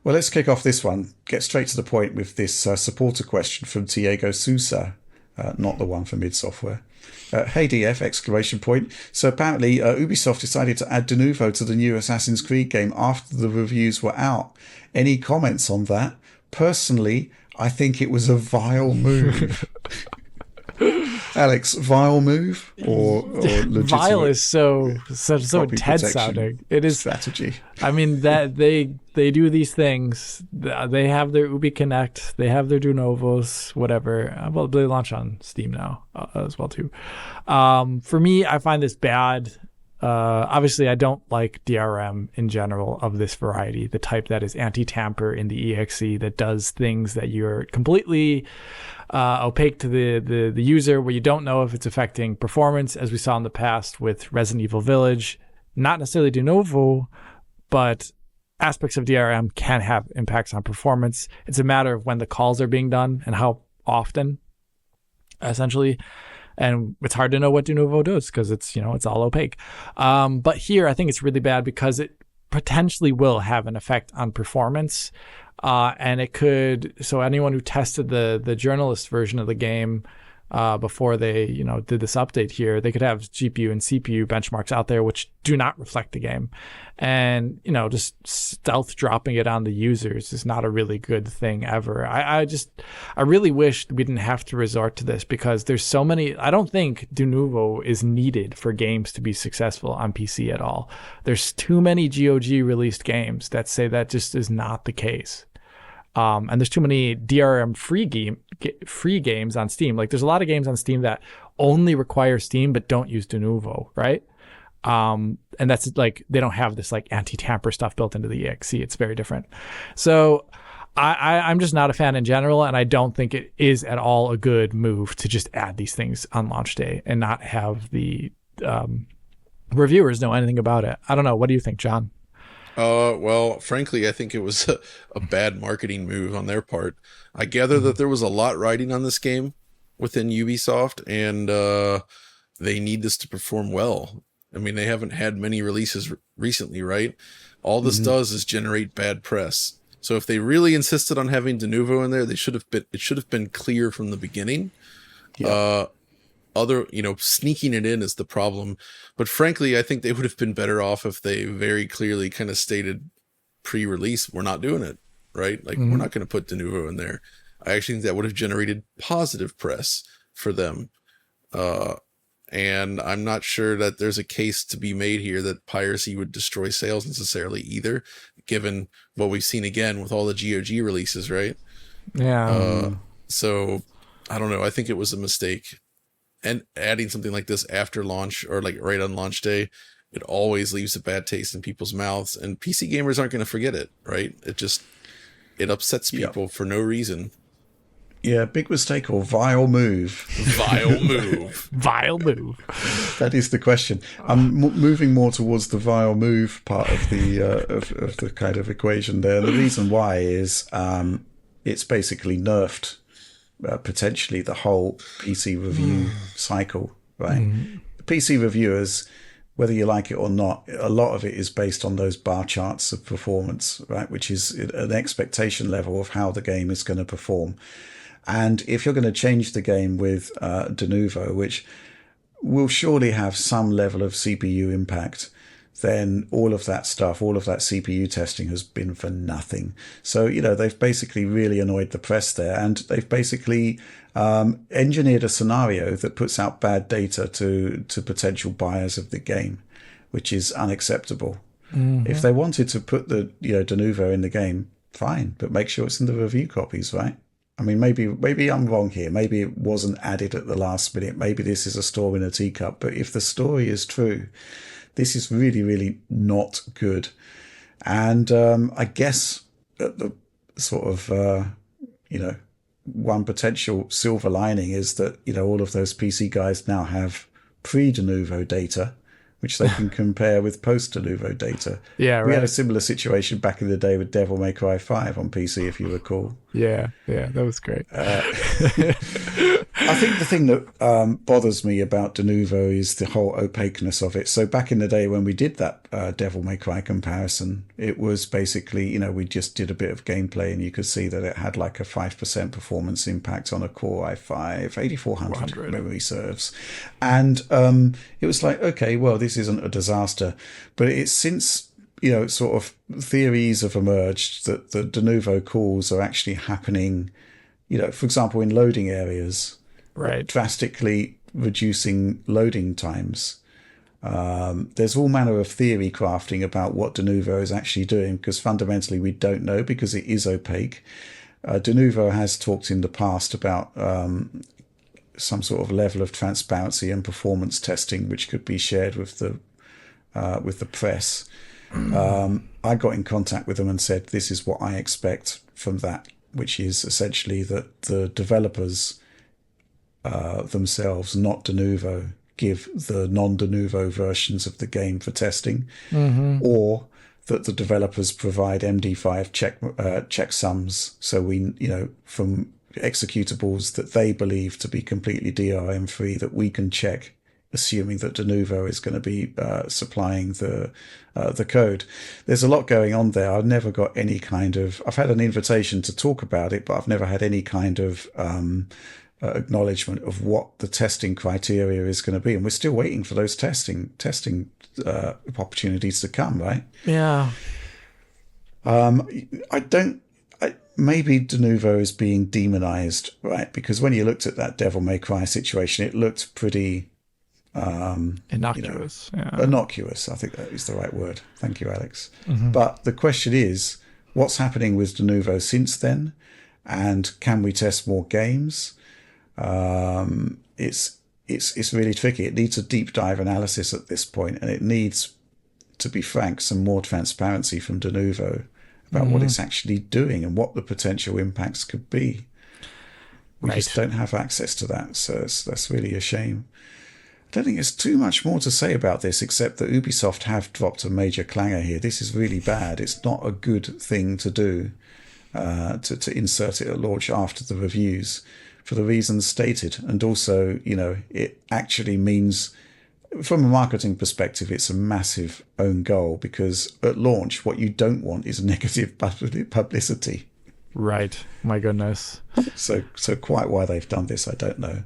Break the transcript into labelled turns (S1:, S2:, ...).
S1: Well, let's kick off this one. Get straight to the point with this supporter question from Diego Sousa, not the one from id Software. Hey DF, exclamation point. So apparently Ubisoft decided to add Denuvo to the new Assassin's Creed game after the reviews were out. Any comments on that? Personally, I think it was a vile move. Alex, vile move or legitimate?
S2: Vile is so intense sounding. It is
S1: strategy.
S2: I mean that they do these things. They have their Ubi Connect. They have their Denovos, whatever. Well, they launch on Steam now as well too. For me, I find this bad. Obviously, I don't like DRM in general of this variety, the type that is anti-tamper in the EXE that does things that you're completely opaque to the user, where you don't know if it's affecting performance, as we saw in the past with Resident Evil Village. Not necessarily Denuvo, but aspects of DRM can have impacts on performance. It's a matter of when the calls are being done and how often, essentially. And it's hard to know what Denuvo does because it's all opaque. But here, I think it's really bad because it potentially will have an effect on performance. And it could, so anyone who tested the journalist version of the game before they, did this update here, they could have GPU and CPU benchmarks out there which do not reflect the game. And, just stealth dropping it on the users is not a really good thing ever. I really wish we didn't have to resort to this because there's so many. I don't think Denuvo is needed for games to be successful on PC at all. There's too many GOG released games that say that just is not the case. And there's too many DRM free games on Steam. Like there's a lot of games on Steam that only require Steam but don't use Denuvo, right? And that's like they don't have this like anti-tamper stuff built into the EXE. It's very different. So I'm just not a fan in general, and I don't think it is at all a good move to just add these things on launch day and not have the reviewers know anything about it. I don't know. What do you think, John?
S3: Well, frankly, I think it was a bad marketing move on their part. I gather that there was a lot riding on this game within Ubisoft, and they need this to perform well. I mean, they haven't had many releases recently, right? All this does is generate bad press. So if they really insisted on having Denuvo in there, it should have been clear from the beginning. Yeah. Sneaking it in is the problem. But frankly, I think they would have been better off if they very clearly kind of stated pre-release, we're not doing it, right? Like, we're not going to put Denuvo in there. I actually think that would have generated positive press for them. And I'm not sure that there's a case to be made here that piracy would destroy sales necessarily either, given what we've seen again with all the GOG releases, right?
S2: Yeah.
S3: So, I don't know. I think it was a mistake. And adding something like this after launch or like right on launch day, it always leaves a bad taste in people's mouths. And PC gamers aren't going to forget it, right? It upsets people for no reason.
S1: Yeah, big mistake or vile move.
S3: Vile move.
S2: Vile move.
S1: That is the question. I'm moving more towards the vile move part of the of the kind of equation there. And the reason why is it's basically nerfed potentially the whole PC review cycle, right? The PC reviewers, whether you like it or not, a lot of it is based on those bar charts of performance, right? Which is an expectation level of how the game is going to perform. And if you're going to change the game with Denuvo, which will surely have some level of CPU impact, then all of that stuff, all of that CPU testing has been for nothing. So, they've basically really annoyed the press there, and they've basically engineered a scenario that puts out bad data to potential buyers of the game, which is unacceptable. If they wanted to put the Denuvo in the game, fine, but make sure it's in the review copies, right? I mean, maybe I'm wrong here. Maybe it wasn't added at the last minute. Maybe this is a storm in a teacup. But if the story is true, this is really, really not good. And I guess the sort of, one potential silver lining is that, all of those PC guys now have pre-Denuvo data, which they can compare with post-Denuvo data.
S2: Yeah, right.
S1: We had a similar situation back in the day with Devil May Cry 5 on PC, if you recall.
S2: Yeah, that was great.
S1: I I think the thing that bothers me about Denuvo is the whole opaqueness of it. So back in the day when we did that Devil May Cry comparison, it was basically, we just did a bit of gameplay and you could see that it had like a 5% performance impact on a Core i5 8400 memory serves. And it was like, okay, well, this isn't a disaster. But it's since, sort of theories have emerged that the Denuvo calls are actually happening, for example, in loading areas,
S2: right,
S1: drastically reducing loading times. There's all manner of theory crafting about what Denuvo is actually doing, because fundamentally we don't know because it is opaque. Denuvo has talked in the past about some sort of level of transparency and performance testing which could be shared with the press. I got in contact with them and said, this is what I expect from that, which is essentially that the developers themselves, not Denuvo, give the non-Denuvo versions of the game for testing, or that the developers provide MD5 checksums, so we, from executables that they believe to be completely DRM free, that we can check, assuming that Denuvo is going to be supplying the code. There's a lot going on there. I've never got any kind of... I've had an invitation to talk about it, but I've never had any kind of acknowledgement of what the testing criteria is going to be. And we're still waiting for those testing opportunities to come, right?
S2: Yeah.
S1: Maybe Denuvo is being demonized, right? Because when you looked at that Devil May Cry situation, it looked pretty...
S2: innocuous.
S1: Innocuous, I think that is the right word. Thank you, Alex. But the question is, what's happening with Denuvo since then? And can we test more games? It's really tricky. It needs a deep dive analysis at this point, and it needs, to be frank, some more transparency from Denuvo about what it's actually doing and what the potential impacts could be. We just don't have access to that, so that's really a shame. I don't think there's too much more to say about this, except that Ubisoft have dropped a major clanger here. This is really bad. It's not a good thing to do, to insert it at launch after the reviews, for the reasons stated. And also, it actually means, from a marketing perspective, it's a massive own goal, because at launch, what you don't want is negative publicity.
S2: Right. My goodness.
S1: So quite why they've done this, I don't know.